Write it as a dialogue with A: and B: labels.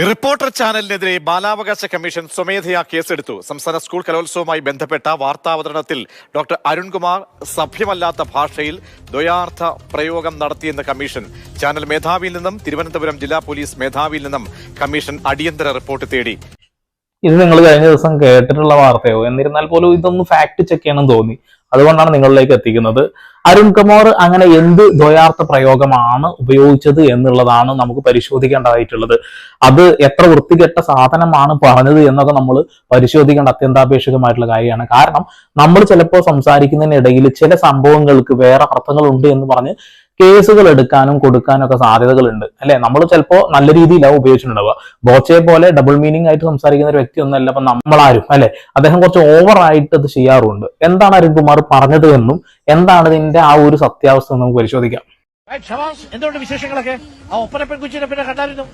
A: Reporter ചാനലിനെതിരെ ബാലാവകാശ commission സ്വമേധയാ കേസെടുത്തു. സംസ്ഥാന സ്കൂൾ കലോത്സവവുമായി ബന്ധപ്പെട്ട വാർത്താവതരണത്തിൽ ഡോക്ടർ അരുൺകുമാർ സഭ്യമല്ലാത്ത ഭാഷയിൽ ദ്വയാർത്ഥ പ്രയോഗം നടത്തിയെന്ന് കമ്മീഷൻ. ചാനൽ മേധാവിയിൽ നിന്നും തിരുവനന്തപുരം ജില്ലാ പോലീസ് മേധാവിയിൽ നിന്നും കമ്മീഷൻ അടിയന്തര റിപ്പോർട്ട് തേടി.
B: ഇത് നിങ്ങൾ കഴിഞ്ഞ ദിവസം കേട്ടിട്ടുള്ള വാർത്തയോ? എന്നിരുന്നാൽ പോലും ഇതൊന്ന് ഫാക്ട് ചെക്ക് ചെയ്യണം തോന്നി, അതുകൊണ്ടാണ് നിങ്ങളിലേക്ക് എത്തിക്കുന്നത്. അരുൺകുമാർ അങ്ങനെ എന്ത് ദ്വയാർത്ഥ പ്രയോഗമാണ് ഉപയോഗിച്ചത് എന്നുള്ളതാണ് നമുക്ക് പരിശോധിക്കേണ്ടതായിട്ടുള്ളത്. അത് എത്ര വൃത്തികെട്ട സാധനമാണ് പറഞ്ഞത് എന്നൊക്കെ നമ്മൾ പരിശോധിക്കേണ്ട അത്യന്താപേക്ഷിതമായിട്ടുള്ള കാര്യമാണ്. കാരണം നമ്മൾ ചിലപ്പോൾ സംസാരിക്കുന്നതിനിടയിൽ ചില സംഭവങ്ങൾക്ക് വേറെ അർത്ഥങ്ങളുണ്ട് എന്ന് പറഞ്ഞ് കേസുകൾ എടുക്കാനും കൊടുക്കാനും ഒക്കെ സാധ്യതകളുണ്ട്, അല്ലെ? നമ്മൾ ചിലപ്പോൾ നല്ല രീതിയിലാണ് ഉപയോഗിച്ചിട്ടുണ്ടാവുക. ബോച്ചയെ പോലെ ഡബിൾ മീനിങ് ആയിട്ട് സംസാരിക്കുന്ന ഒരു വ്യക്തി ഒന്നല്ല ഇപ്പൊ നമ്മളാരും, അല്ലെ? അദ്ദേഹം കുറച്ച് ഓവർ ആയിട്ട് അത് ചെയ്യാറുണ്ട്. എന്താണ് അരുൺകുമാർ പറഞ്ഞത് എന്നും എന്താണ് ഇതിന്റെ ആ ഒരു സത്യാവസ്ഥ എന്ന് നമുക്ക് പരിശോധിക്കാം.
C: എന്തുകൊണ്ട് വിശേഷങ്ങളൊക്കെ ആ ഒപ്പന പെൺകുച്ചിനെ പിന്നെ കണ്ടായിരുന്നു?